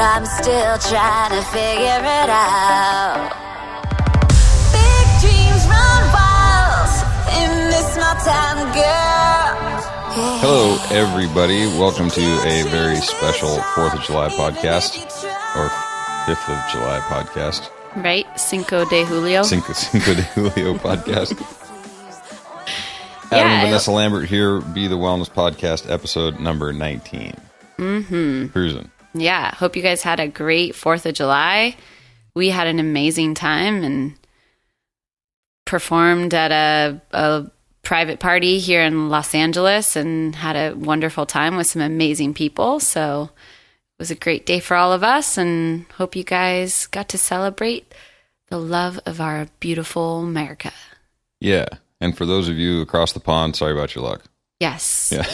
I'm still trying to figure it out. Big dreams run wild in this small town, girl. Hello, everybody. Welcome to a very special 4th of July podcast, or 5th of July podcast. Right? Cinco de Julio. Cinco de Julio podcast. Adam and Vanessa Lambert here, Beethewellness podcast, episode number 19. Mm-hmm. Cruising. Yeah. Hope you guys had a great 4th of July. We had an amazing time and performed at a private party here in Los Angeles and had a wonderful time with some amazing people. So it was a great day for all of us, and hope you guys got to celebrate the love of our beautiful America. Yeah. And for those of you across the pond, sorry about your luck. Yes. Yeah.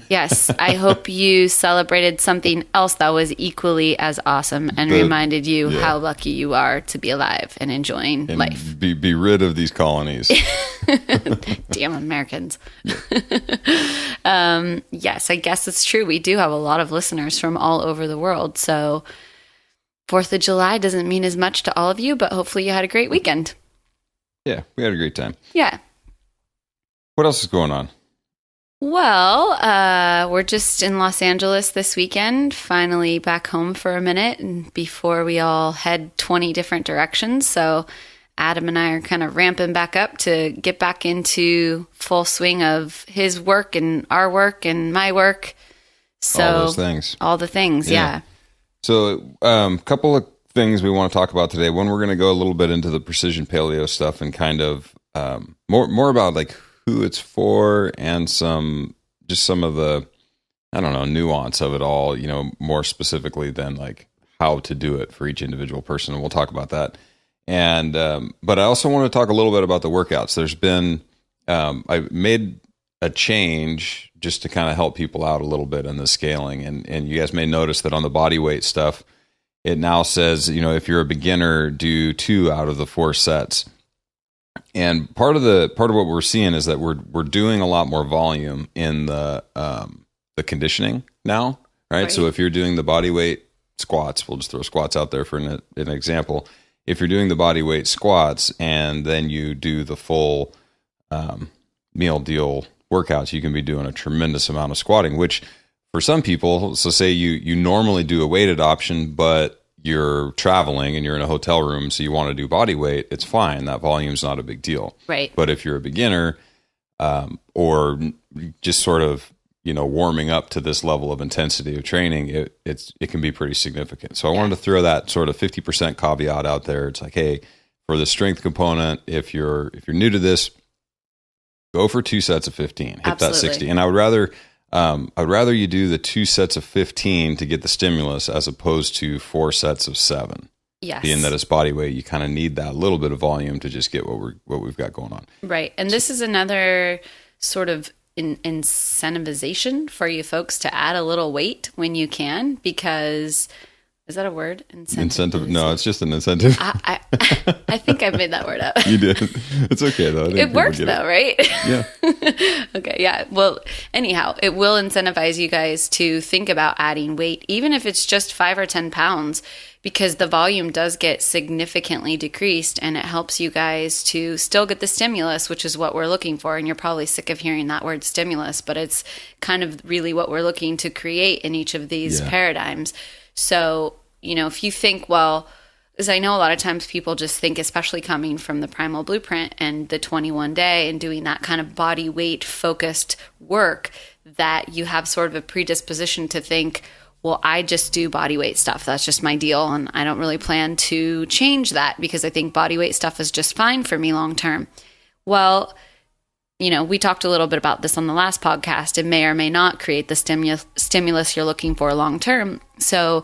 Yes. I hope you celebrated something else that was equally as awesome and reminded you how lucky you are to be alive and enjoying life. Be rid of these colonies. Damn Americans. Yes, I guess it's true. We do have a lot of listeners from all over the world. So 4th of July doesn't mean as much to all of you, but hopefully you had a great weekend. Yeah, we had a great time. Yeah. What else is going on? Well, we're just in Los Angeles this weekend, finally back home for a minute and before we all head 20 different directions. So Adam and I are kind of ramping back up to get back into full swing of his work and our work and my work. So all those things. All the things, yeah. So a couple of things we want to talk about today. One, we're going to go a little bit into the precision paleo stuff and kind of more about like who it's for and some of the, I don't know, nuance of it all, you know, more specifically than like how to do it for each individual person. And we'll talk about that. And, but I also want to talk a little bit about the workouts. There's been, I made a change just to kind of help people out a little bit in the scaling. And you guys may notice that on the body weight stuff, it now says, you know, if you're a beginner, do 2 out of the 4 sets. And part of what we're seeing is that we're doing a lot more volume in the conditioning now, right? So if you're doing the body weight squats, we'll just throw squats out there for an example. If you're doing the body weight squats and then you do the full meal deal workouts, you can be doing a tremendous amount of squatting, which for some people, so say you normally do a weighted option, but you're traveling and you're in a hotel room, so you want to do body weight, it's fine. That volume's not a big deal. Right. But if you're a beginner or just sort of, you know, warming up to this level of intensity of training, it can be pretty significant. So I wanted to throw that sort of 50% caveat out there. It's like, hey, for the strength component, if you're new to this, go for 2 sets of 15, hit Absolutely. that 60. And I'd rather you do the 2 sets of 15 to get the stimulus as opposed to 4 sets of 7. Yes. Being that it's body weight, you kind of need that little bit of volume to just get what we've got going on. Right. And this is another sort of incentivization for you folks to add a little weight when you can, because is that a word? Incentive? No, it's just an incentive. I think I made that word up. You did. It's okay though. It works though, right? Yeah. Okay. Yeah. Well, anyhow, it will incentivize you guys to think about adding weight, even if it's just 5 or 10 pounds, because the volume does get significantly decreased and it helps you guys to still get the stimulus, which is what we're looking for. And you're probably sick of hearing that word stimulus, but it's kind of really what we're looking to create in each of these paradigms. So, you know, if you think, well, because I know a lot of times people just think, especially coming from the Primal Blueprint and the 21 day and doing that kind of body weight focused work, that you have sort of a predisposition to think, well, I just do body weight stuff. That's just my deal. And I don't really plan to change that because I think body weight stuff is just fine for me long term. Well, you know, we talked a little bit about this on the last podcast. It may or may not create the stimulus you're looking for long term. So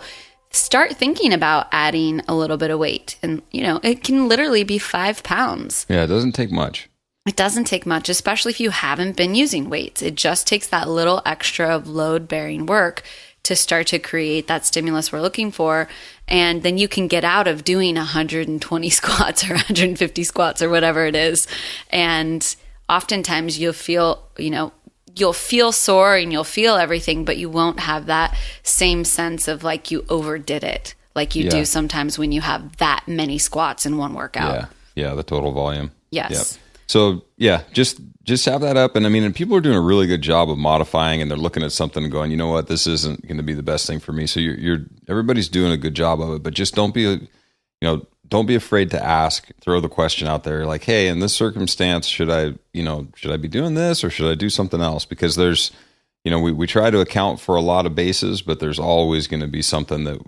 start thinking about adding a little bit of weight. And, you know, it can literally be 5 pounds. Yeah, it doesn't take much. It doesn't take much, especially if you haven't been using weights. It just takes that little extra of load-bearing work to start to create that stimulus we're looking for. And then you can get out of doing 120 squats or 150 squats or whatever it is. And oftentimes you'll feel, you know, you'll feel sore and you'll feel everything, but you won't have that same sense of like you overdid it, like you do sometimes when you have that many squats in one workout. Yeah, the total volume. Yes. Yep. So just have that up. And I mean, and people are doing a really good job of modifying, and they're looking at something and going, you know what, this isn't going to be the best thing for me. So everybody's doing a good job of it, but just don't be afraid to ask, throw the question out there like, hey, in this circumstance, should I be doing this or should I do something else? Because there's, we try to account for a lot of bases, but there's always going to be something that,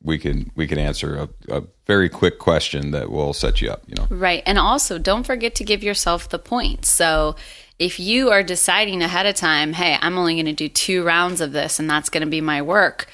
we can answer a very quick question that will set you up, Right. And also don't forget to give yourself the points. So if you are deciding ahead of time, hey, I'm only going to do 2 rounds of this and that's going to be my work,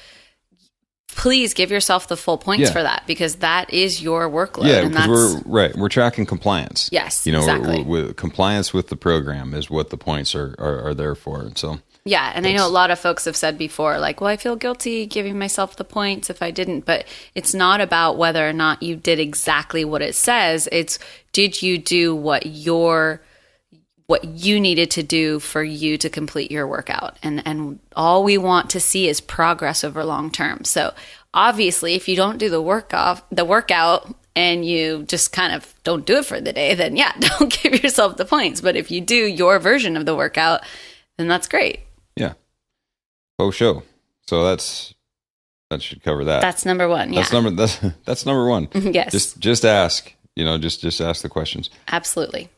please give yourself the full points for that, because that is your workload. Yeah, and because we're tracking compliance. Yes, exactly. With compliance with the program is what the points are there for. And so yeah, and I know a lot of folks have said before, like, well, I feel guilty giving myself the points if I didn't. But it's not about whether or not you did exactly what it says. It's, did you do what you needed to do for you to complete your workout? And all we want to see is progress over long term. So obviously, if you don't do the workout and you just kind of don't do it for the day, then don't give yourself the points. But if you do your version of the workout, then that's great. Yeah. Show. So that should cover that. That's number 1. Yeah. That's number 1. Yes. Just ask, just ask the questions. Absolutely.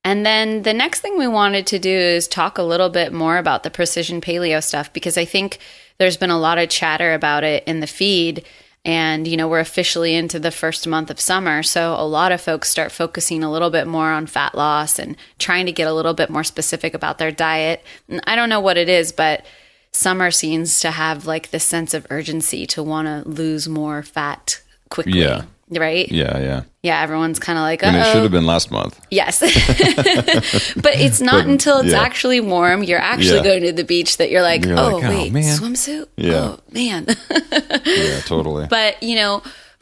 And then the next thing we wanted to do is talk a little bit more about the precision paleo stuff, because I think there's been a lot of chatter about it in the feed. And, we're officially into the first month of summer. So a lot of folks start focusing a little bit more on fat loss and trying to get a little bit more specific about their diet. And I don't know what it is, but summer seems to have like this sense of urgency to want to lose more fat quickly. Yeah. Right? Yeah. Yeah, everyone's kind of like, and it should have been last month. Yes. But it's not until it's actually warm, you're actually going to the beach, that you're like, wait, man. swimsuit? Yeah. Oh, man. Yeah, totally. But,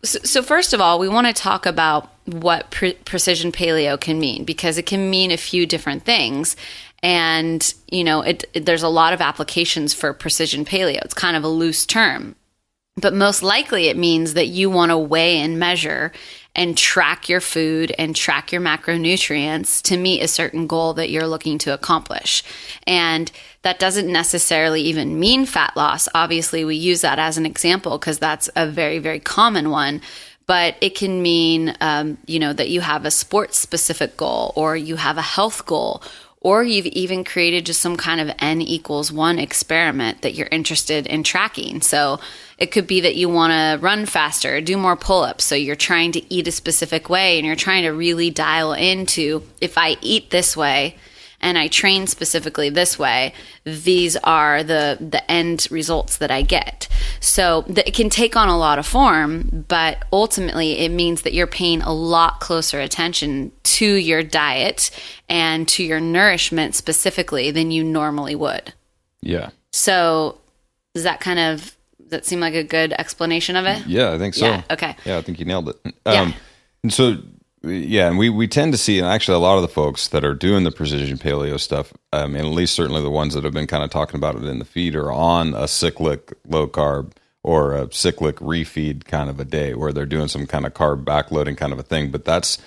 so first of all, we want to talk about what precision paleo can mean, because it can mean a few different things. And, there's a lot of applications for precision paleo. It's kind of a loose term. But most likely it means that you want to weigh and measure and track your food and track your macronutrients to meet a certain goal that you're looking to accomplish. And that doesn't necessarily even mean fat loss. Obviously, we use that as an example because that's a very, very common one. But it can mean, that you have a sports-specific goal, or you have a health goal, or you've even created just some kind of N=1 experiment that you're interested in tracking. So it could be that you want to run faster, do more pull-ups. So you're trying to eat a specific way, and you're trying to really dial into, if I eat this way and I train specifically this way, these are the end results that I get. So it can take on a lot of form, but ultimately it means that you're paying a lot closer attention to your diet and to your nourishment specifically than you normally would. Yeah. So does that seem like a good explanation of it? Yeah, I think so. Yeah, okay. Yeah, I think you nailed it. Yeah. And so, and we tend to see, and actually a lot of the folks that are doing the precision paleo stuff, and at least certainly the ones that have been kind of talking about it in the feed, are on a cyclic low carb or a cyclic refeed kind of a day, where they're doing some kind of carb backloading kind of a thing. But that's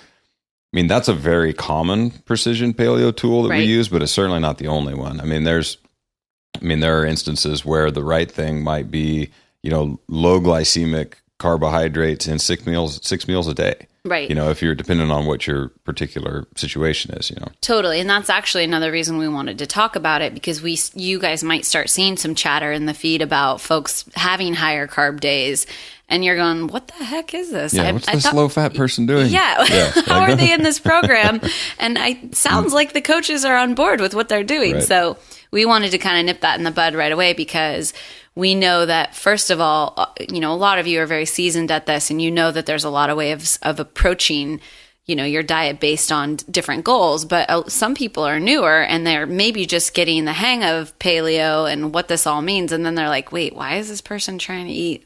a very common precision paleo tool that we use, but it's certainly not the only one. There are instances where the right thing might be, low glycemic carbohydrates in 6 meals a day. Right. If you're dependent on what your particular situation is, Totally. And that's actually another reason we wanted to talk about it, because you guys might start seeing some chatter in the feed about folks having higher carb days. And you're going, what the heck is this? Yeah, what's this low-fat person doing? Yeah. How are they in this program? And it sounds like the coaches are on board with what they're doing. Right. So we wanted to kind of nip that in the bud right away, because we know that, first of all, a lot of you are very seasoned at this, and that there's a lot of ways of approaching, your diet based on different goals. But some people are newer, and they're maybe just getting the hang of paleo and what this all means. And then they're like, wait, why is this person trying to eat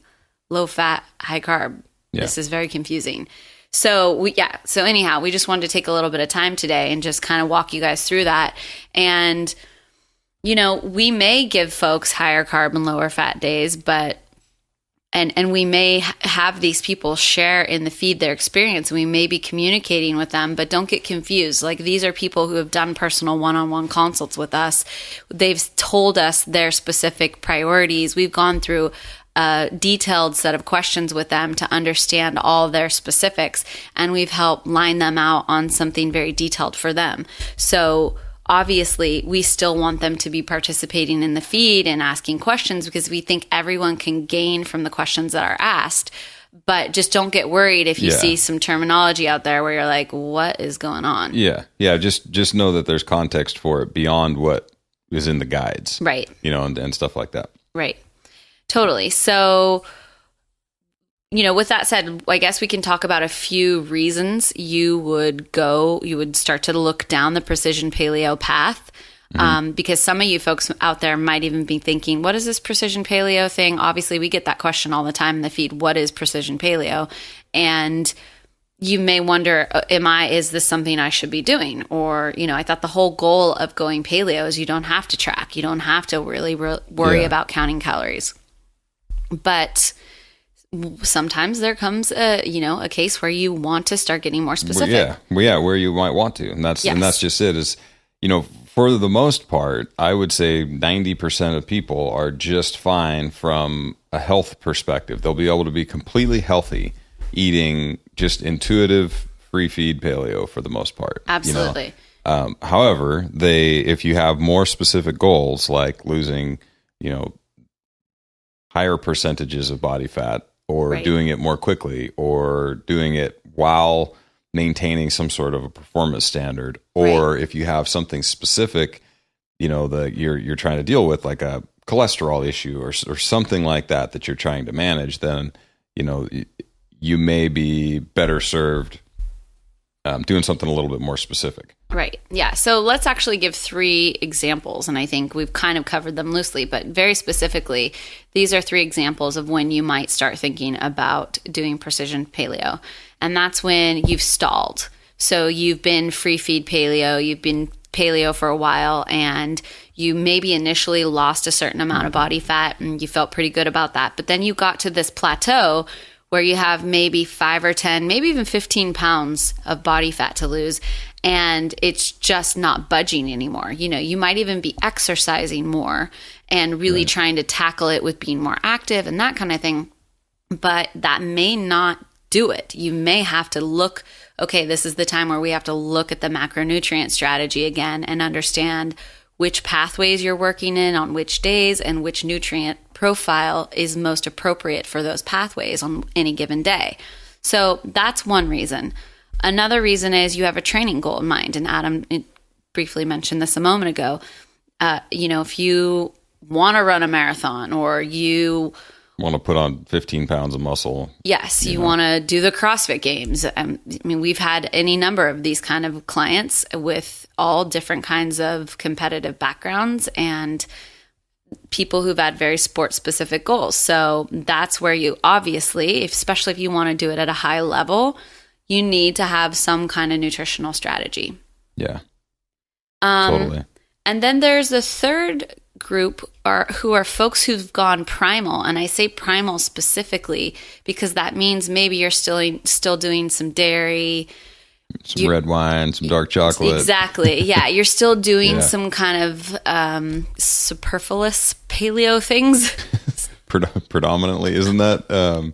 low fat, high carb? Yeah. This is very confusing. So anyhow, we just wanted to take a little bit of time today and just kind of walk you guys through that. And we may give folks higher carb and lower fat days, but and we may have these people share in the feed their experience. We may be communicating with them, but don't get confused. Like, these are people who have done personal one-on-one consults with us. They've told us their specific priorities. We've gone through a detailed set of questions with them to understand all their specifics, and we've helped line them out on something very detailed for them. So obviously, we still want them to be participating in the feed and asking questions, because we think everyone can gain from the questions that are asked. But just don't get worried if you see some terminology out there where you're like, what is going on? Yeah. Just know that there's context for it beyond what is in the guides. Right. And stuff like that. Right. Totally. So, with that said, I guess we can talk about a few reasons you would start to look down the precision paleo path. Because some of you folks out there might even be thinking, what is this precision paleo thing? Obviously, we get that question all the time in the feed. What is precision paleo? And you may wonder, is this something I should be doing? Or, I thought the whole goal of going paleo is you don't have to track. You don't have to really worry about counting calories. But sometimes there comes a case where you want to start getting more specific. Where you might want to. And that's just it is, for the most part, I would say 90% of people are just fine from a health perspective. They'll be able to be completely healthy eating just intuitive free feed paleo for the most part. Absolutely. However, if you have more specific goals like losing, higher percentages of body fat, or doing it more quickly, or doing it while maintaining some sort of a performance standard, or if you have something specific, that you're trying to deal with, like a cholesterol issue or something like that you're trying to manage, then you may be better served doing something a little bit more specific. Right. Yeah. So let's actually give 3 examples. And I think we've kind of covered them loosely, but very specifically, these are 3 examples of when you might start thinking about doing precision paleo. And that's when you've stalled. So you've been free feed paleo, you've been paleo for a while, and you maybe initially lost a certain amount of body fat and you felt pretty good about that. But then you got to this plateau where you have maybe 5 or 10, maybe even 15 pounds of body fat to lose, and it's just not budging anymore. You might even be exercising more and really trying to tackle it with being more active and that kind of thing, but that may not do it. You may have to look, okay, this is the time where we have to look at the macronutrient strategy again and understand which pathways you're working in on which days and which nutrient profile is most appropriate for those pathways on any given day. So that's one reason. Another reason is you have a training goal in mind. And Adam briefly mentioned this a moment ago. If you want to run a marathon, or you want to put on 15 pounds of muscle. Yes, you want to do the CrossFit Games. We've had any number of these kind of clients with all different kinds of competitive backgrounds and people who've had very sport-specific goals. So that's where you obviously, especially if you want to do it at a high level, you need to have some kind of nutritional strategy. Yeah, totally. And then there's the third group who are folks who've gone primal. And I say primal specifically because that means maybe you're still doing some dairy, some red wine, some dark chocolate. Exactly. Yeah. You're still doing some kind of superfluous paleo things. Predominantly, isn't that?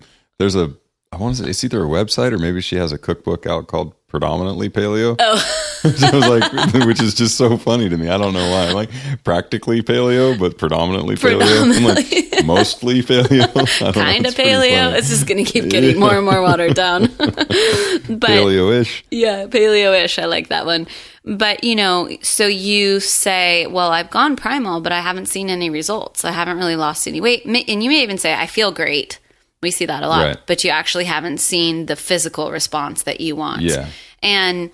I want to say it's either a website or maybe she has a cookbook out called Predominantly Paleo. Oh. which is just so funny to me. I don't know why. I'm like, practically paleo, but predominantly paleo. I'm like, mostly paleo. Kind of paleo. It's just going to keep getting more and more watered down. But paleo-ish. Yeah, paleo-ish. I like that one. But, so you say, well, I've gone primal, but I haven't seen any results. I haven't really lost any weight. And you may even say, I feel great. We see that a lot, but you actually haven't seen the physical response that you want. Yeah. And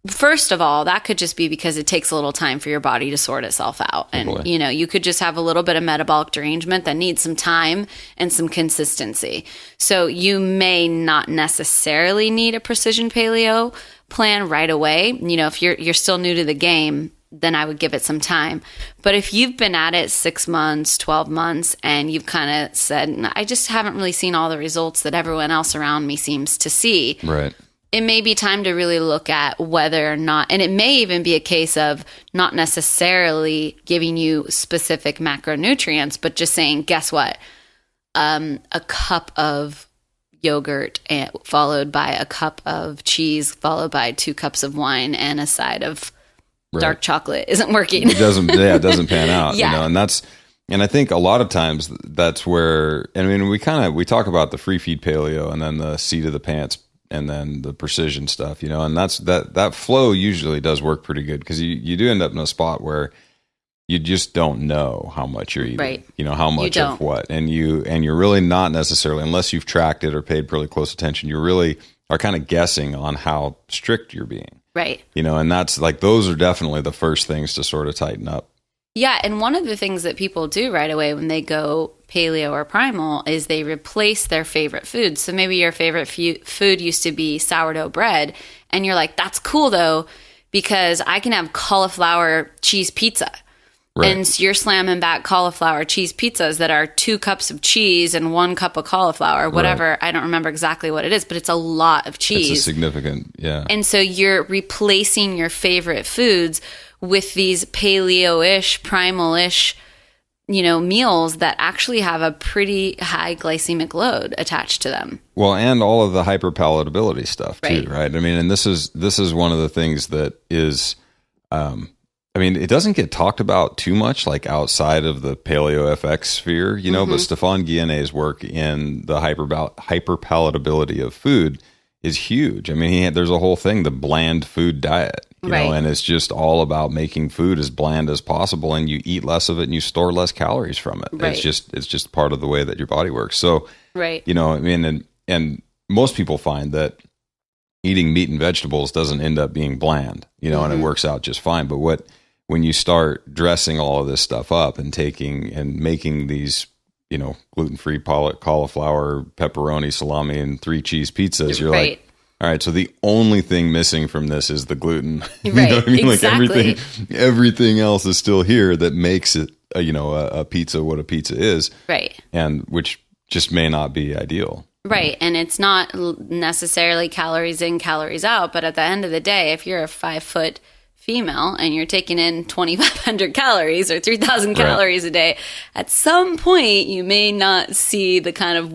first of all, that could just be because it takes a little time for your body to sort itself out. And, you could just have a little bit of metabolic derangement that needs some time and some consistency. So you may not necessarily need a precision paleo plan right away. If you're still new to the game, then I would give it some time. But if you've been at it 6 months, 12 months, and you've kind of said, I just haven't really seen all the results that everyone else around me seems to see. Right. It may be time to really look at whether or not, and it may even be a case of not necessarily giving you specific macronutrients, but just saying, guess what? A cup of yogurt followed by a cup of cheese, followed by 2 cups of wine and a side of dark chocolate isn't working. It doesn't pan out, Yeah. you know, and I think a lot of times that's where, I mean, we talk about the free feed paleo and then the seat of the pants and then the precision stuff, you know, and that flow usually does work pretty good because you do end up in a spot where you just don't know how much you're eating, Right. you know, how much of what, and you're really not necessarily, unless you've tracked it or paid really close attention, you really are kind of guessing on how strict you're being. Right. You know, and that's like, those are definitely the first things to sort of tighten up. Yeah. And one of the things that people do right away when they go paleo or primal is they replace their favorite foods. So maybe your favorite food used to be sourdough bread. And you're like, that's cool though, because I can have cauliflower cheese pizza. Right. And so you're slamming back cauliflower cheese pizzas that are 2 cups of cheese and 1 cup of cauliflower, whatever. Right. I don't remember exactly what it is, but it's a lot of cheese. It's a significant, yeah. And so you're replacing your favorite foods with these paleo-ish, primal-ish, you know, meals that actually have a pretty high glycemic load attached to them. Well, and all of the hyperpalatability stuff too, Right. right? I mean, and this is one of the things that is, I mean, it doesn't get talked about too much, like outside of the paleo FX sphere, you know, but Stefan Guillenet's work in the hyperpalatability of food is huge. I mean, there's a whole thing, the bland food diet, you know, and it's just all about making food as bland as possible, and you eat less of it and you store less calories from it. Right. It's just part of the way that your body works. So, Right. you know, I mean, and most people find that eating meat and vegetables doesn't end up being bland, you know, and it works out just fine. But when you start dressing all of this stuff up and making these, you know, gluten-free cauliflower, pepperoni, salami, and 3 cheese pizzas, you're like, all right, so the only thing missing from this is the gluten. You know what I mean? Exactly. Like everything else is still here that makes it, a pizza what a pizza is. Right. And which just may not be ideal. Right. And it's not necessarily calories in, calories out. But at the end of the day, if you're a 5-foot female and you're taking in 2,500 calories or 3,000 calories a day, at some point you may not see the kind of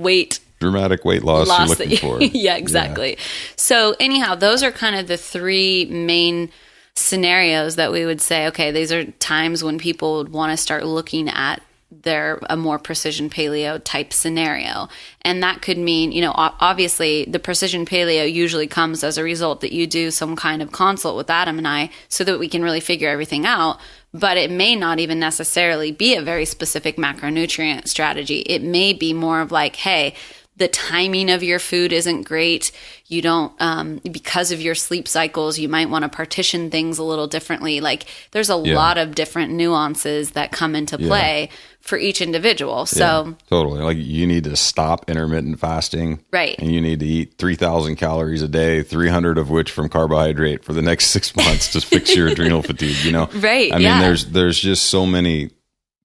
dramatic weight loss you're looking for. Yeah, exactly. Yeah. So anyhow, those are kind of the 3 main scenarios that we would say, okay, these are times when people would want to start looking at a more precision paleo type scenario. And that could mean, you know, obviously the precision paleo usually comes as a result that you do some kind of consult with Adam and I so that we can really figure everything out. But it may not even necessarily be a very specific macronutrient strategy. It may be more of like, hey, the timing of your food isn't great. You don't, because of your sleep cycles, you might want to partition things a little differently. Like there's a lot of different nuances that come into play for each individual. So totally. Like you need to stop intermittent fasting. Right. And you need to eat 3,000 calories a day, 300 of which from carbohydrate for the next 6 months to fix your adrenal fatigue, you know? Right. I mean, there's just so many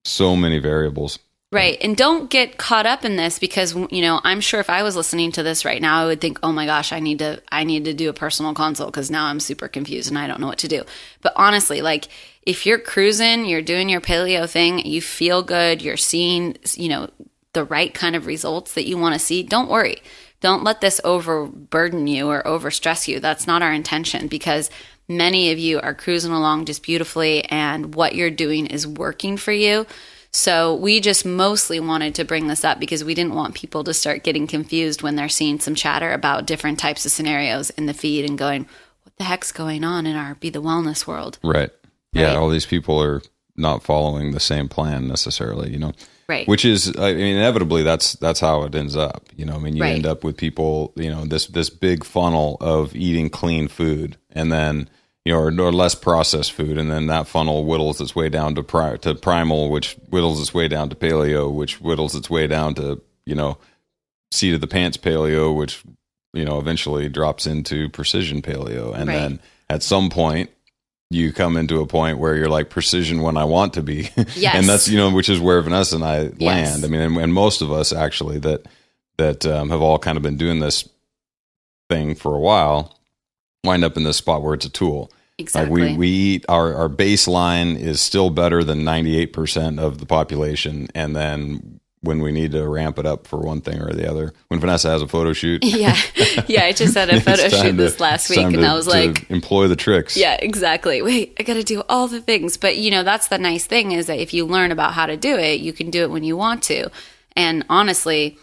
variables. Right. And don't get caught up in this because, you know, I'm sure if I was listening to this right now, I would think, oh my gosh, I need to do a personal consult because now I'm super confused and I don't know what to do. But honestly, like if you're cruising, you're doing your paleo thing, you feel good, you're seeing, you know, the right kind of results that you want to see, don't worry. Don't let this overburden you or overstress you. That's not our intention because many of you are cruising along just beautifully and what you're doing is working for you. So we just mostly wanted to bring this up because we didn't want people to start getting confused when they're seeing some chatter about different types of scenarios in the feed and going, what the heck's going on in our Beethewellness world? Right. Yeah, all these people are not following the same plan necessarily, you know. Right. Which is, I mean, inevitably that's how it ends up. You know, I mean, you end up with people, you know, this big funnel of eating clean food and then, you know, or less processed food, and then that funnel whittles its way down to primal, which whittles its way down to paleo, which whittles its way down to, you know, seat of the pants paleo, which, you know, eventually drops into precision paleo, and then at some point, you come into a point where you're like precision when I want to be. Yes. And that's, which is where Vanessa and I Yes. land. I mean, and most of us actually that have all kind of been doing this thing for a while wind up in this spot where it's a tool. Exactly. Like we eat, our baseline is still better than 98% of the population. And then when we need to ramp it up for one thing or the other, when Vanessa has a photo shoot. Yeah. I just had a photo shoot this last week, and I was like, employ the tricks. Yeah, exactly. Wait, I got to do all the things. But, that's the nice thing, is that if you learn about how to do it, you can do it when you want to. And honestly,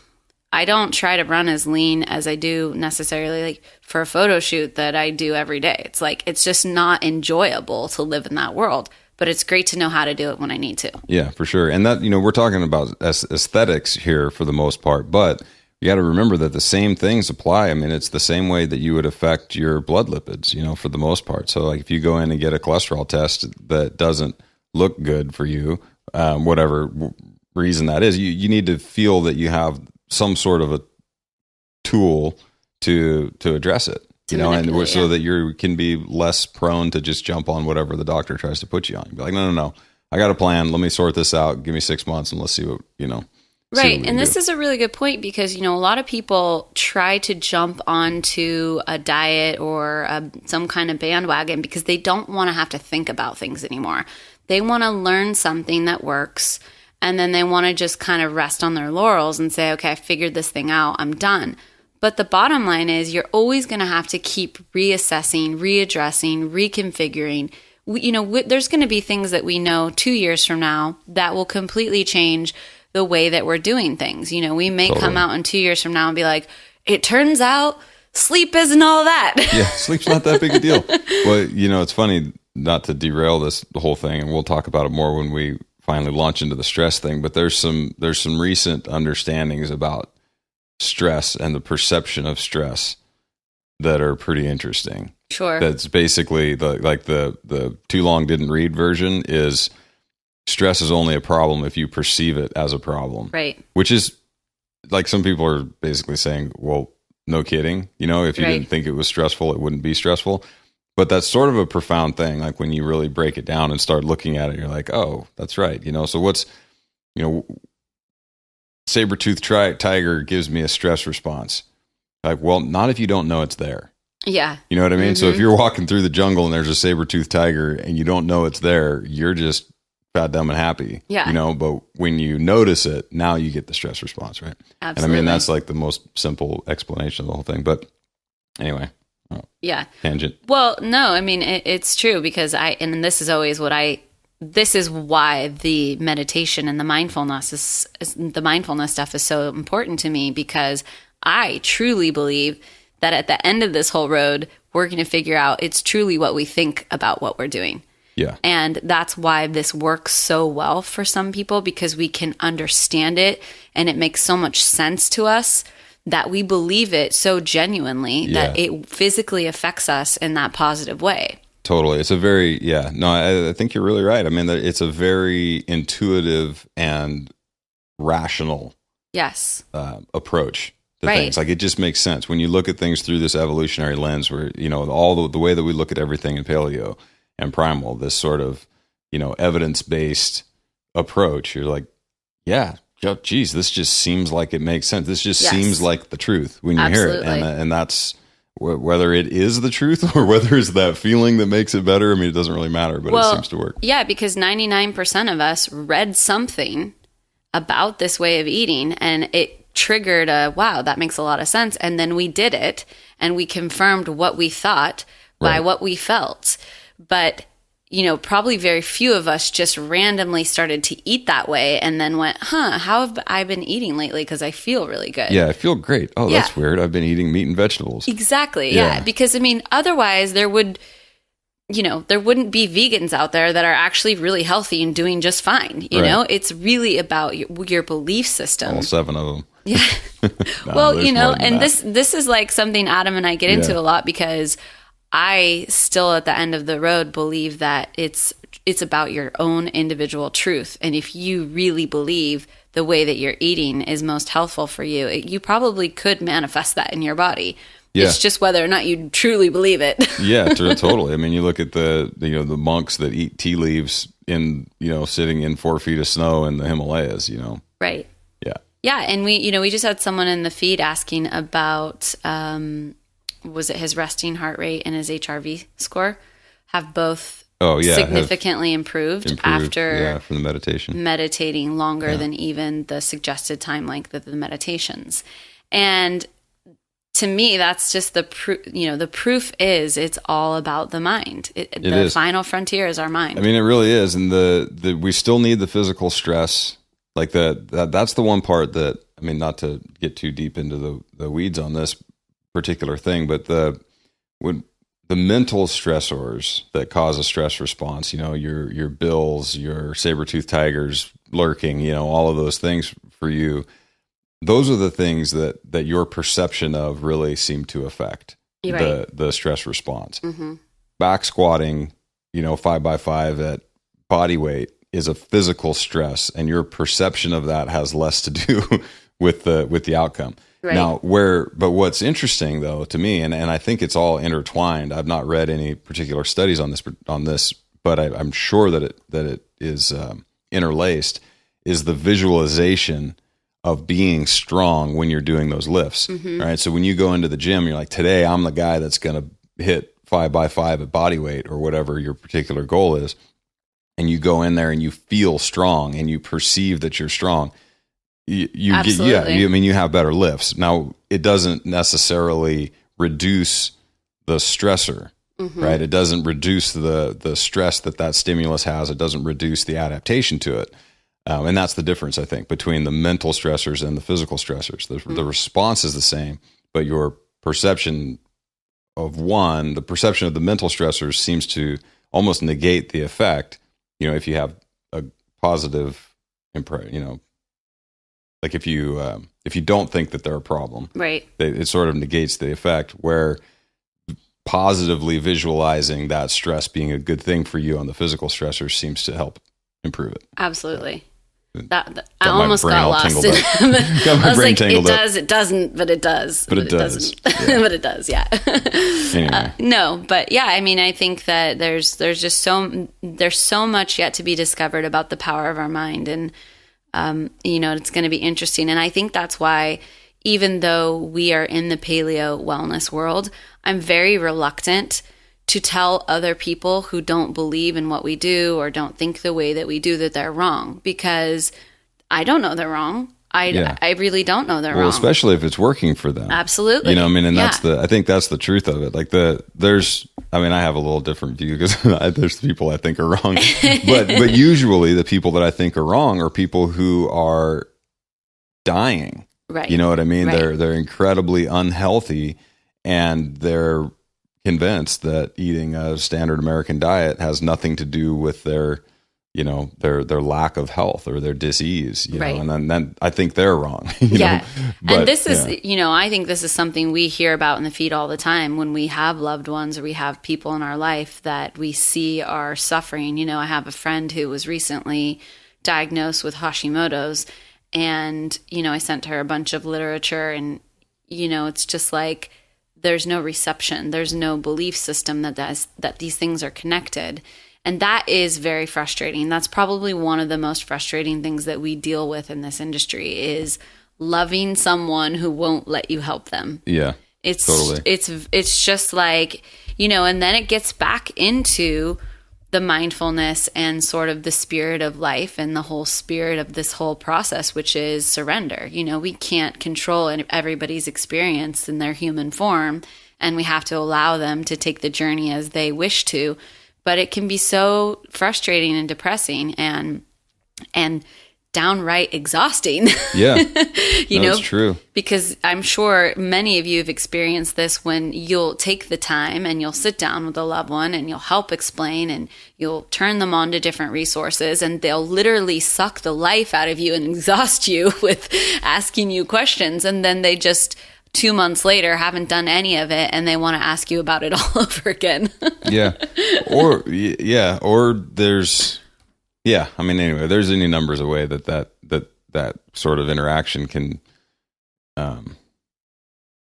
I don't try to run as lean as I do necessarily like for a photo shoot that I do every day. It's like, it's just not enjoyable to live in that world, but it's great to know how to do it when I need to. Yeah, for sure. And that, we're talking about aesthetics here for the most part, but you got to remember that the same things apply. I mean, it's the same way that you would affect your blood lipids, for the most part. So like if you go in and get a cholesterol test that doesn't look good for you, whatever reason that is, you need to feel that you have some sort of a tool to address it, so that you can be less prone to just jump on whatever the doctor tries to put you on. Be like, no, I got a plan. Let me sort this out. Give me 6 months and let's see what, Right. And this is a really good point, because, a lot of people try to jump onto a diet or some kind of bandwagon because they don't want to have to think about things anymore. They want to learn something that works, and then they want to just kind of rest on their laurels and say, okay, I figured this thing out. I'm done. But the bottom line is you're always going to have to keep reassessing, readdressing, reconfiguring. There's going to be things that we know 2 years from now that will completely change the way that we're doing things. We may come out in 2 years from now and be like, it turns out sleep isn't all that. Yeah, sleep's not that big a deal. Well, it's funny, not to derail the whole thing, and we'll talk about it more when we finally launch into the stress thing, but there's some recent understandings about stress and the perception of stress that are pretty interesting. Sure. That's basically the too long didn't read version is stress is only a problem if you perceive it as a problem. Right. Which is like some people are basically saying, well, no kidding. If you didn't think it was stressful, it wouldn't be stressful. But that's sort of a profound thing. Like when you really break it down and start looking at it, you're like, oh, that's right. So what's, saber-toothed tiger gives me a stress response. Like, well, not if you don't know it's there. Yeah. You know what I mean? Mm-hmm. So if you're walking through the jungle and there's a saber-toothed tiger and you don't know it's there, you're just fat, dumb, and happy. Yeah. But when you notice it, now you get the stress response, right? Absolutely. And I mean, that's like the most simple explanation of the whole thing. But anyway. Yeah. Tangent. Well, no, I mean, it's true, because this is always this is why the meditation and the mindfulness the mindfulness stuff is so important to me, because I truly believe that at the end of this whole road, we're going to figure out it's truly what we think about what we're doing. Yeah. And that's why this works so well for some people, because we can understand it and it makes so much sense to us that we believe it so genuinely that it physically affects us in that positive way. Totally. It's a very, I think you're really right. I mean, it's a very intuitive and rational approach to things. Like, it just makes sense. When you look at things through this evolutionary lens where, all the way that we look at everything in paleo and primal, this sort of, evidence-based approach, you're like, yeah, geez, this just seems like it makes sense. This just seems like the truth when you hear it. And that's whether it is the truth or whether it's that feeling that makes it better. I mean, it doesn't really matter, but it seems to work. Yeah, because 99% of us read something about this way of eating and it triggered wow, that makes a lot of sense. And then we did it and we confirmed what we thought by what we felt. But probably very few of us just randomly started to eat that way and then went, how have I been eating lately? Because I feel really good. Yeah, I feel great. Oh, that's weird. I've been eating meat and vegetables. Exactly. Yeah. Because, I mean, otherwise there wouldn't be vegans out there that are actually really healthy and doing just fine. You know, it's really about your belief system. All 7 of them. Yeah. Well, and this is like something Adam and I get into a lot, because I still at the end of the road believe that it's about your own individual truth. And if you really believe the way that you're eating is most healthful for you, you probably could manifest that in your body. Yeah. It's just whether or not you truly believe it. Yeah, totally. I mean, you look at the monks that eat tea leaves in, sitting in 4 feet of snow in the Himalayas, Right. Yeah. Yeah. And we just had someone in the feed asking about, was it his resting heart rate and his HRV score have both significantly improved after from the meditation. Meditating longer than even the suggested time length of the meditations. And to me, that's just the proof. The proof is it's all about the mind. The final frontier is our mind. I mean, it really is, and we still need the physical stress. Like that's the one part that, I mean, not to get too deep into the weeds on this particular thing, but the mental stressors that cause a stress response, your bills, your saber-toothed tigers lurking, all of those things for you. Those are the things that your perception of really seem to affect the stress response. Mm-hmm. Back squatting, 5x5 at body weight is a physical stress, and your perception of that has less to do with the outcome. Right. Now, but what's interesting though to me, and I think it's all intertwined. I've not read any particular studies on this, but I'm sure that it is interlaced. Is the visualization of being strong when you're doing those lifts, right? So when you go into the gym, you're like, today I'm the guy that's going to hit 5x5 at body weight or whatever your particular goal is. And you go in there and you feel strong and you perceive that you're strong. You have better lifts. Now, it doesn't necessarily reduce the stressor, right? It doesn't reduce the stress that stimulus has. It doesn't reduce the adaptation to it. And that's the difference, I think, between the mental stressors and the physical stressors. The response is the same, but your perception of the perception of the mental stressors seems to almost negate the effect. If you have a positive impression, like if you don't think that they're a problem, right? It sort of negates the effect. Where positively visualizing that stress being a good thing for you on the physical stressors seems to help improve it. Absolutely. That I almost got lost. I was like, it does, it doesn't, but it does. But it does. Yeah. But it does, yeah. Anyway. No, but yeah, I mean, I think that there's just so much yet to be discovered about the power of our mind. And, it's going to be interesting. And I think that's why, even though we are in the paleo wellness world, I'm very reluctant to tell other people who don't believe in what we do or don't think the way that we do that they're wrong, because I don't know they're wrong. I really don't know they're wrong. Well, especially if it's working for them. Absolutely. And I think that's the truth of it. Like I have a little different view because there's people I think are wrong, but usually the people that I think are wrong are people who are dying. Right. You know what I mean? Right. They're incredibly unhealthy, and they're convinced that eating a standard American diet has nothing to do with their lack of health or their disease, right. And then I think they're wrong. Yeah. And this is, I think this is something we hear about in the feed all the time when we have loved ones or we have people in our life that we see are suffering. I have a friend who was recently diagnosed with Hashimoto's, and, I sent her a bunch of literature, and, it's just like, there's no reception. There's no belief system that these things are connected. And that is very frustrating. That's probably one of the most frustrating things that we deal with in this industry is loving someone who won't let you help them. Yeah, it's totally. It's just like, and then it gets back into the mindfulness and sort of the spirit of life and the whole spirit of this whole process, which is surrender. We can't control everybody's experience in their human form, and we have to allow them to take the journey as they wish to. But it can be so frustrating and depressing and downright exhausting. Yeah. That's true. Because I'm sure many of you have experienced this when you'll take the time and you'll sit down with a loved one and you'll help explain and you'll turn them on to different resources, and they'll literally suck the life out of you and exhaust you with asking you questions. And then they just 2 months later haven't done any of it and they want to ask you about it all over again. Yeah. Or there's, anyway, there's any numbers of ways that sort of interaction can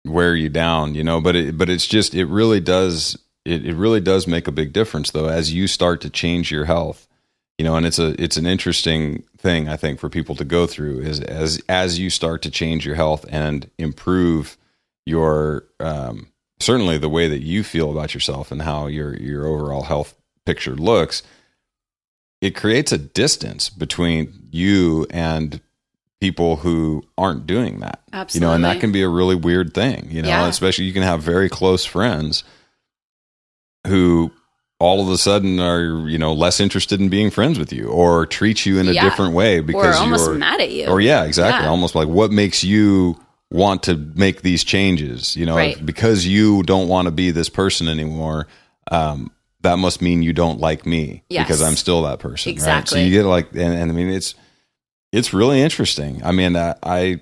wear you down, but it really does, it really does make a big difference though, as you start to change your health, and it's an interesting thing, I think, for people to go through is as you start to change your health and improve your, certainly the way that you feel about yourself and how your overall health picture looks, it creates a distance between you and people who aren't doing that. Absolutely. And that can be a really weird thing, especially you can have very close friends who all of a sudden are, less interested in being friends with you or treat you in a different way because or almost mad at you. Or exactly. Almost like, what makes you want to make these changes, right. Because you don't want to be this person anymore. That must mean you don't like me because I'm still that person. Exactly. Right? So you get like, and I mean, it's really interesting. I mean, I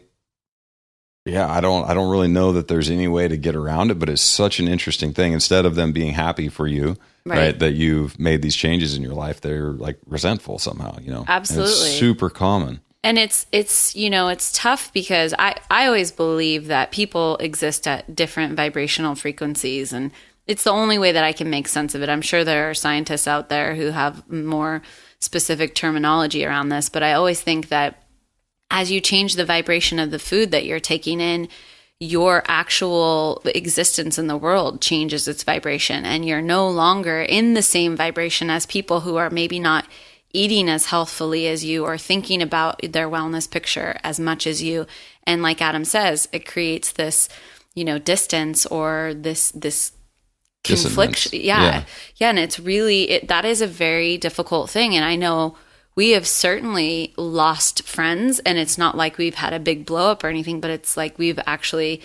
don't really know that there's any way to get around it, but it's such an interesting thing. Instead of them being happy for you, right, that you've made these changes in your life, they're like resentful somehow, Absolutely. And it's super common. And it's tough because I always believe that people exist at different vibrational frequencies, and it's the only way that I can make sense of it. I'm sure there are scientists out there who have more specific terminology around this, but I always think that as you change the vibration of the food that you're taking in, your actual existence in the world changes its vibration, and you're no longer in the same vibration as people who are maybe not eating as healthfully as you or thinking about their wellness picture as much as you. And like Adam says, it creates this, distance or this conflict. Yeah. And it's really, that is a very difficult thing. And I know we have certainly lost friends, and it's not like we've had a big blow up or anything, but it's like we've actually,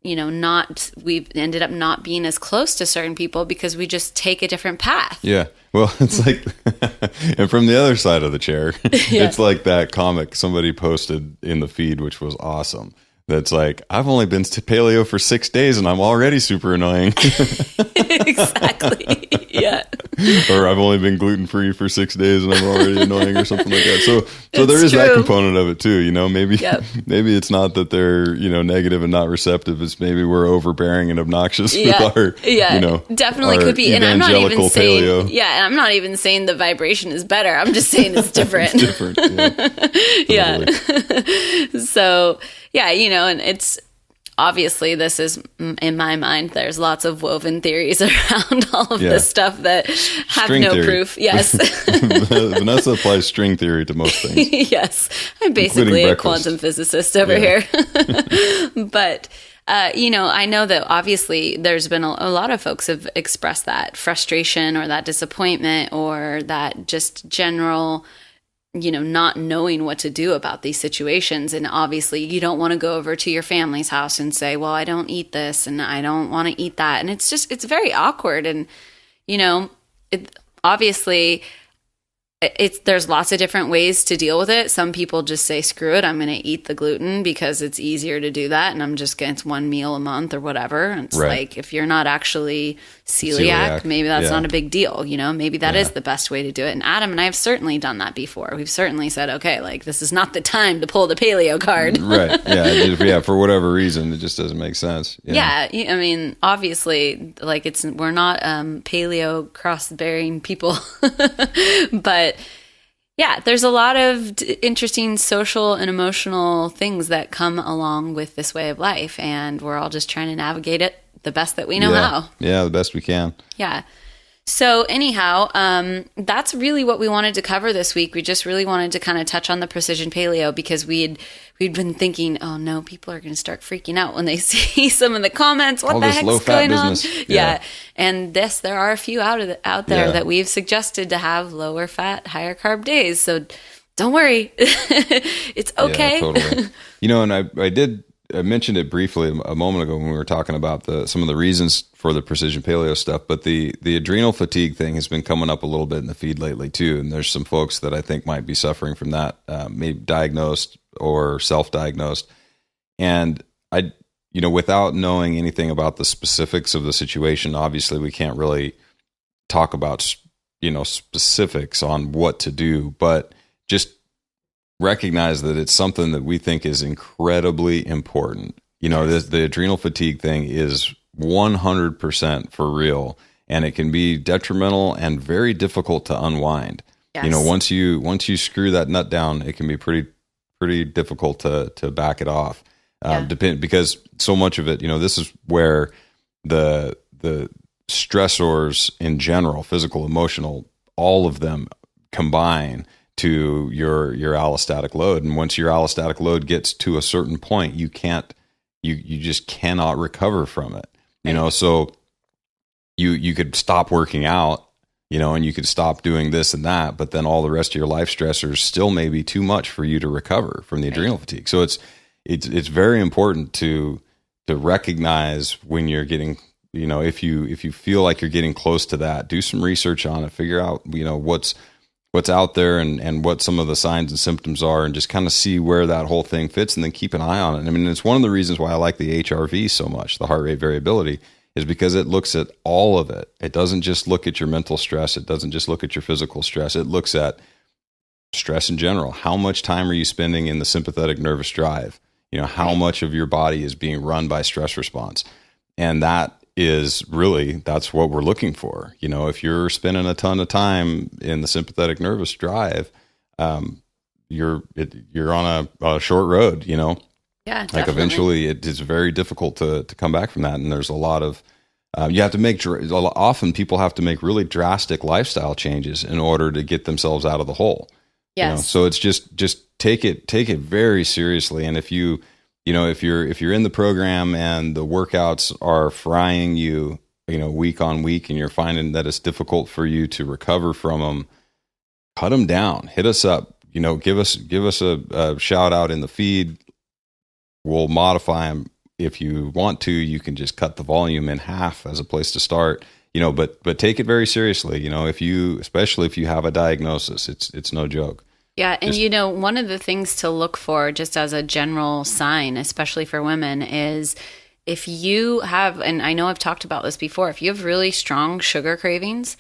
we've ended up not being as close to certain people because we just take a different path. Yeah. Well, it's like, and from the other side of the chair, it's like that comic somebody posted in the feed, which was awesome. That's like, I've only been to paleo for 6 days and I'm already super annoying. Exactly. Yeah. Or I've only been gluten-free for 6 days and I'm already annoying or something like that. So there is true. that component of it too, maybe it's not that they're, negative and not receptive. It's maybe we're overbearing and obnoxious with our, definitely our could be. And I'm not even saying, paleo. and I'm not even saying the vibration is better. I'm just saying it's different. It's different. Yeah. Totally. So, and it's obviously, this is in my mind, there's lots of woven theories around all of this stuff that have string no theory. proof. Yes. Vanessa applies string theory to most things. Yes. I'm basically a quantum physicist over here. But, I know that obviously there's been a lot of folks have expressed that frustration or that disappointment or that just general not knowing what to do about these situations. And obviously you don't want to go over to your family's house and say, well, I don't eat this and I don't want to eat that. And it's very awkward. And, obviously there's lots of different ways to deal with it. Some people just say, screw it, I'm going to eat the gluten because it's easier to do that. And it's one meal a month or whatever. And it's like, if you're not actually celiac, maybe that's not a big deal. Maybe that is the best way to do it. And Adam and I have certainly done that before. We've certainly said, okay, like this is not the time to pull the paleo card. Right. Yeah. For whatever reason, it just doesn't make sense. Yeah. I mean, obviously like we're not paleo cross-bearing people, but yeah, there's a lot of interesting social and emotional things that come along with this way of life, and we're all just trying to navigate it the best that we know how. Yeah, the best we can. Yeah. So anyhow, that's really what we wanted to cover this week. We just really wanted to kind of touch on the precision paleo because we'd been thinking, oh no, people are going to start freaking out when they see some of the comments. What all the this heck's low-fat going on? business. Yeah. And there are a few out there that we've suggested to have lower fat, higher carb days. So don't worry, it's okay. Yeah, totally. And I mentioned it briefly a moment ago when we were talking about some of the reasons for the precision paleo stuff, but the adrenal fatigue thing has been coming up a little bit in the feed lately too. And there's some folks that I think might be suffering from that, maybe diagnosed or self-diagnosed. And without knowing anything about the specifics of the situation, obviously we can't really talk about, specifics on what to do, but just recognize that it's something that we think is incredibly important You know, the adrenal fatigue thing is 100% for real, and it can be detrimental and very difficult to unwind. Yes. You know, once you screw that nut down, it can be pretty difficult to back it off. Because so much of it, you know, this is where the stressors in general, physical, emotional, all of them combine to your allostatic load. And once your allostatic load gets to a certain point, you just cannot recover from it. You know, so you could stop working out, you know, and you could stop doing this and that, but then all the rest of your life stressors still may be too much for you to recover from the adrenal fatigue. So it's very important to recognize when you're getting, you know, if you feel like you're getting close to that, do some research on it, figure out, you know, what's out there and what some of the signs and symptoms are, and just kind of see where that whole thing fits, and then keep an eye on it. I mean, it's one of the reasons why I like the HRV so much, the heart rate variability, is because it looks at all of it. It doesn't just look at your mental stress. It doesn't just look at your physical stress. It looks at stress in general. How much time are you spending in the sympathetic nervous drive? You know, how much of your body is being run by stress response? And that's what we're looking for. You know, if you're spending a ton of time in the sympathetic nervous drive, you're on a short road, you know? Yeah, like definitely. eventually it's very difficult to come back from that. And there's a lot of, you have to make, often people have to make really drastic lifestyle changes in order to get themselves out of the hole. Yes. You know? So it's just take it very seriously. And if you're in the program and the workouts are frying you, you know, week on week, and you're finding that it's difficult for you to recover from them, cut them down, hit us up, you know, give us a shout out in the feed. We'll modify them. If you want to, you can just cut the volume in half as a place to start, you know, but take it very seriously. You know, especially if you have a diagnosis, it's no joke. Yeah. And you know, one of the things to look for just as a general sign, especially for women, is if you have, and I know I've talked about this before, if you have really strong sugar cravings,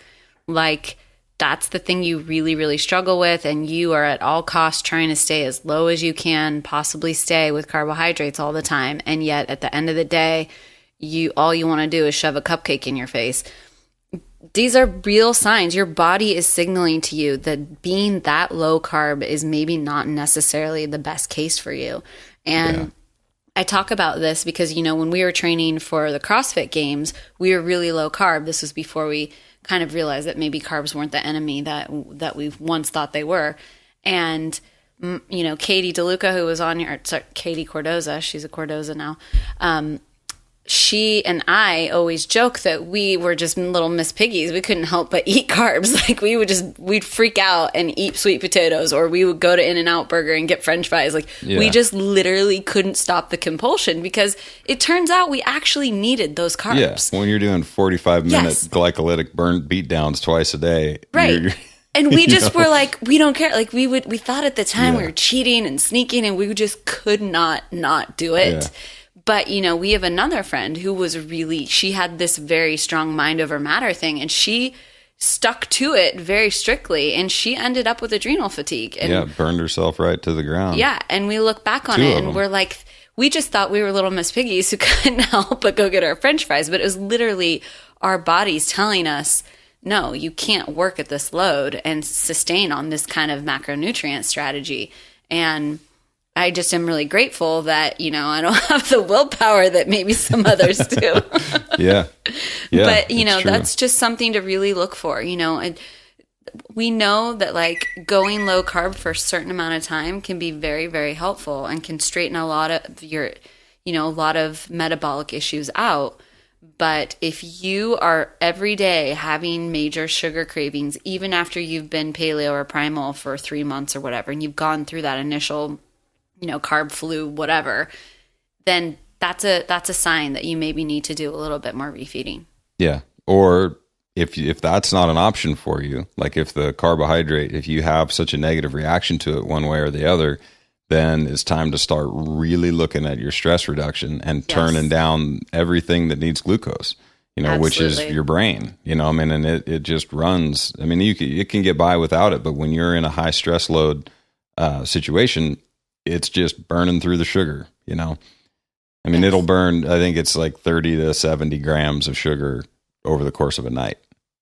like that's the thing you really, really struggle with, and you are at all costs trying to stay as low as you can possibly stay with carbohydrates all the time, and yet at the end of the day, all you want to do is shove a cupcake in your face. These are real signs. Your body is signaling to you that being that low carb is maybe not necessarily the best case for you. And I talk about this because, you know, when we were training for the CrossFit Games, we were really low carb. This was before we kind of realized that maybe carbs weren't the enemy that we once thought they were. And, you know, Katie DeLuca, who was on your, sorry, Katie Cordoza, she's a Cordoza now. She and I always joke that we were just little Miss Piggies. We couldn't help but eat carbs. Like we'd freak out and eat sweet potatoes, or we would go to In-N-Out Burger and get French fries. Like we just literally couldn't stop the compulsion, because it turns out we actually needed those carbs. Yeah, when you're doing 45-minute glycolytic burn beatdowns twice a day, right? And we just were like, we don't care. Like we thought at the time we were cheating and sneaking, and we just could not do it. Yeah. But, you know, we have another friend who was she had this very strong mind over matter thing, and she stuck to it very strictly, and she ended up with adrenal fatigue. And burned herself right to the ground. Yeah, and we look back on it and we're like, we just thought we were little Miss Piggies who couldn't help but go get our French fries. But it was literally our bodies telling us, no, you can't work at this load and sustain on this kind of macronutrient strategy. And I just am really grateful that, you know, I don't have the willpower that maybe some others do. Yeah. But, you know, that's just something to really look for, you know. And we know that, like, going low carb for a certain amount of time can be very, very helpful and can straighten a lot of your, you know, a lot of metabolic issues out. But if you are every day having major sugar cravings, even after you've been paleo or primal for 3 months or whatever, and you've gone through that initial, you know, carb flu, whatever, then that's a sign that you maybe need to do a little bit more refeeding. Yeah. Or if that's not an option for you, like if the carbohydrate, if you have such a negative reaction to it one way or the other, then it's time to start really looking at your stress reduction and turning down everything that needs glucose, you know, which is your brain, you know, I mean, and it just runs. I mean, it can get by without it, but when you're in a high stress load situation, it's just burning through the sugar, you know? I mean, it'll burn, I think it's like 30 to 70 grams of sugar over the course of a night,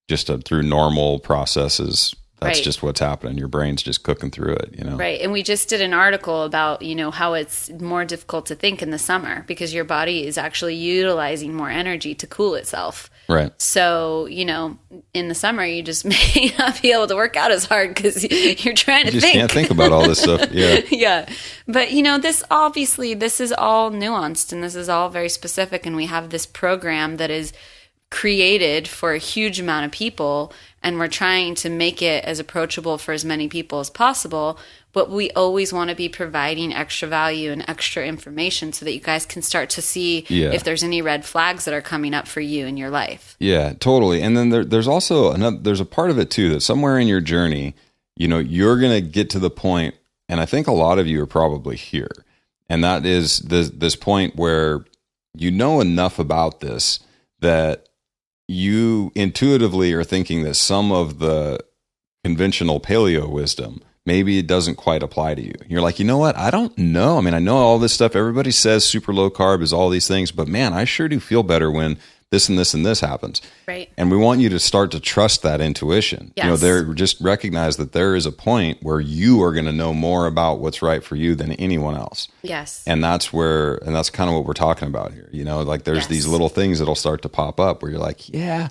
just through normal processes. That's just what's happening. Your brain's just cooking through it, you know? Right. And we just did an article about, how it's more difficult to think in the summer because your body is actually utilizing more energy to cool itself. Right. So, in the summer, you just may not be able to work out as hard because you're trying to You just think. can't think about all this stuff. Yeah. Yeah. But, this is all nuanced and this is all very specific. And we have this program that is created for a huge amount of people, and we're trying to make it as approachable for as many people as possible, but we always want to be providing extra value and extra information so that you guys can start to see if there's any red flags that are coming up for you in your life. Yeah, totally. And then there's also there's a part of it too, that somewhere in your journey, you're going to get to the point, and I think a lot of you are probably here, and that is this point where you know enough about this that you intuitively are thinking that some of the conventional paleo wisdom, maybe it doesn't quite apply to you. You're like, you know what? I don't know. I mean, I know all this stuff. Everybody says super low carb is all these things, but man, I sure do feel better when this and this and this happens. Right. And we want you to start to trust that intuition. Yes. Just recognize that there is a point where you are going to know more about what's right for you than anyone else. Yes. And that's kind of what we're talking about here. Like there's these little things that'll start to pop up where you're like, no,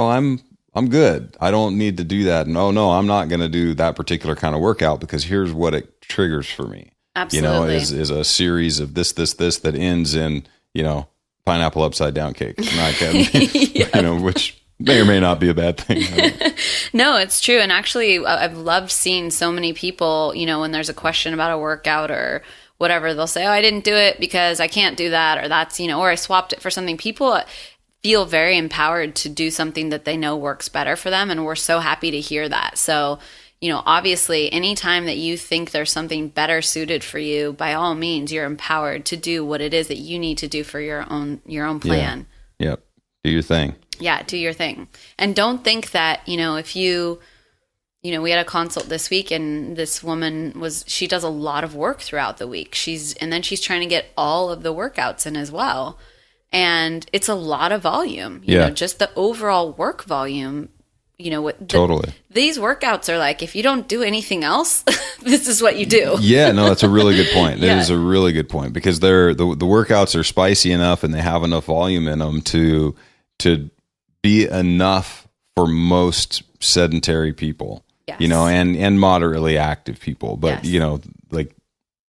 I'm good. I don't need to do that. No, I'm not going to do that particular kind of workout because here's what it triggers for me. Absolutely. Is a series of this that ends in, pineapple upside down cake. I'm not kidding. Which may or may not be a bad thing. No, it's true. And actually, I've loved seeing so many people, when there's a question about a workout or whatever, they'll say, oh, I didn't do it because I can't do that, or that's, or I swapped it for something. People feel very empowered to do something that they know works better for them. And we're so happy to hear that. So, obviously, anytime that you think there's something better suited for you, by all means, you're empowered to do what it is that you need to do for your own plan. Yeah. Yep. Do your thing. Yeah, do your thing. And don't think that, if you, we had a consult this week and this woman she does a lot of work throughout the week. And then she's trying to get all of the workouts in as well. And it's a lot of volume, just the overall work volume. Totally. These workouts are like, if you don't do anything else, this is what you do. Yeah, no, that's a really good point. That is a really good point because the workouts are spicy enough and they have enough volume in them to be enough for most sedentary people, and moderately active people. But,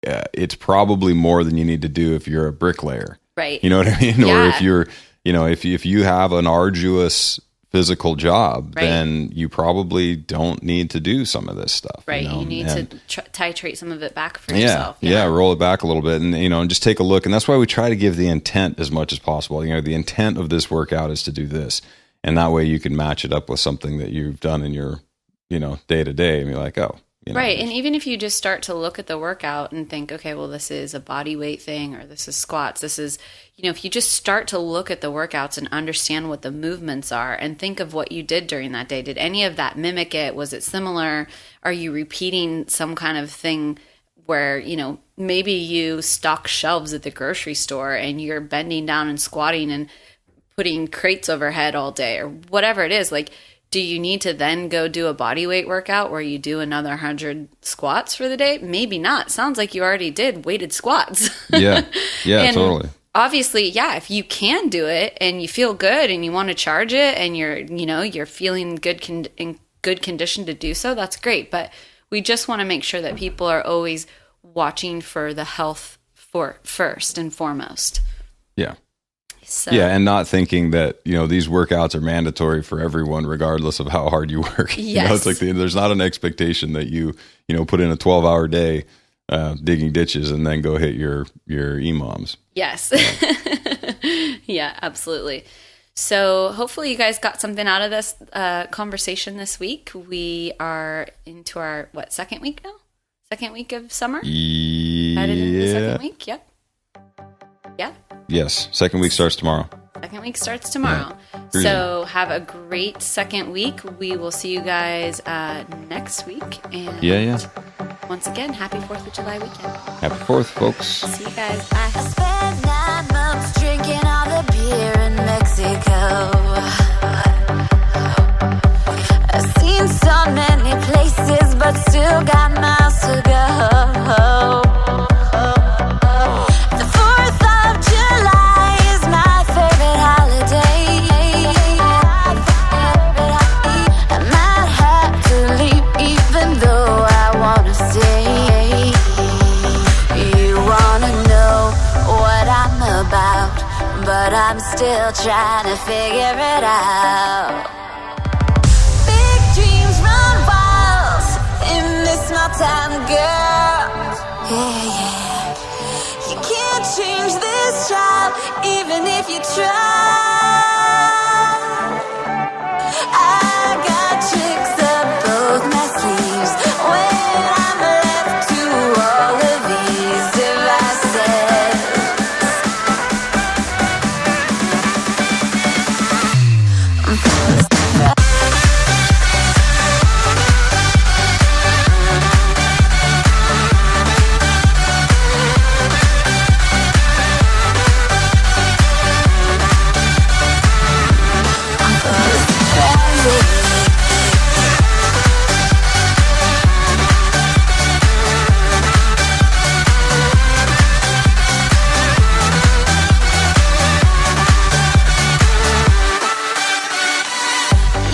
it's probably more than you need to do if you're a bricklayer. Right. You know what I mean? Yeah. Or if you're, if you have an arduous physical job, then you probably don't need to do some of this stuff. Right. You need to titrate some of it back for yourself. Yeah. Roll it back a little bit and just take a look. And that's why we try to give the intent as much as possible. The intent of this workout is to do this. And that way you can match it up with something that you've done in your, day to day and be like, oh. Right. And even if you just start to look at the workout and think, okay, well, this is a body weight thing, or this is squats, this is, if you just start to look at the workouts and understand what the movements are and think of what you did during that day. Did any of that mimic it? Was it similar? Are you repeating some kind of thing where, maybe you stock shelves at the grocery store and you're bending down and squatting and putting crates overhead all day or whatever it is? Like, do you need to then go do a body weight workout where you do another 100 squats for the day? Maybe not. Sounds like you already did weighted squats. Yeah, totally. Obviously, if you can do it and you feel good and you want to charge it and you're feeling in good condition to do so, that's great. But we just want to make sure that people are always watching for the health first and foremost. Yeah. So. Yeah, and not thinking that, these workouts are mandatory for everyone regardless of how hard you work. Yes. It's like there's not an expectation that you put in a 12-hour day digging ditches and then go hit your EMOMs. Yes. Yeah, absolutely. So hopefully you guys got something out of this conversation this week. We are into our, second week now? Second week of summer? Yeah. Headed into the second week? Yep. Yeah. Yes. Second week starts tomorrow. Second week starts tomorrow. Yeah. So have a great second week. We will see you guys next week. And once again, happy 4th of July weekend. Happy 4th, folks. See you guys. Bye. I spend now about, but I'm still trying to figure it out. Big dreams run wild in this small town, girl. Yeah, yeah. You can't change this child, even if you try. I got tricks up both my sleeves when I'm left to all of these devices.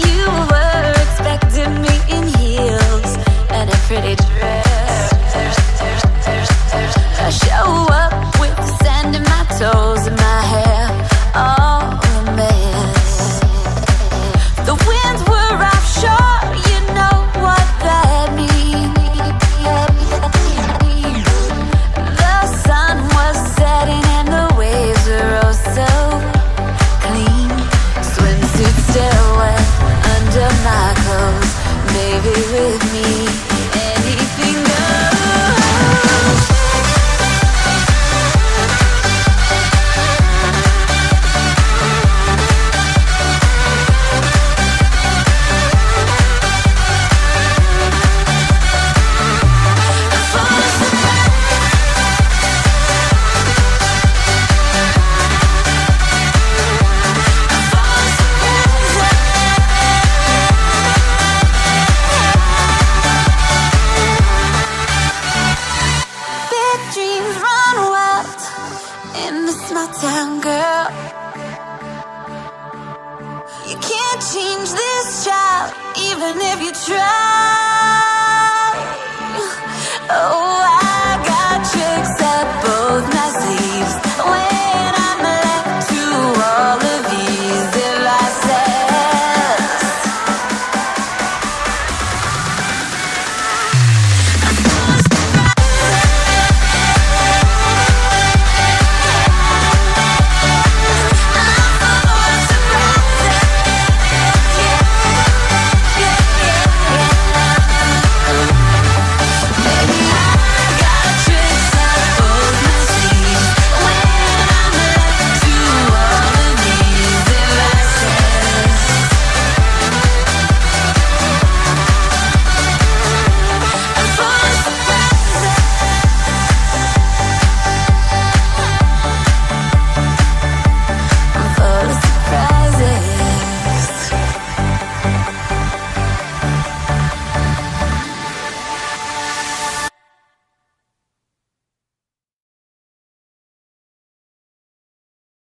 You were expecting me in heels and a pretty dress. I show up with the sand in my toes and my hair all a mess. The winds were offshore, you know what that means. The sun was setting and the waves were oh so clean. Swimsuit still wet under my clothes. Baby, with me, anything goes. Big dreams run wild in the small town, girl. You can't change this child, even if you try.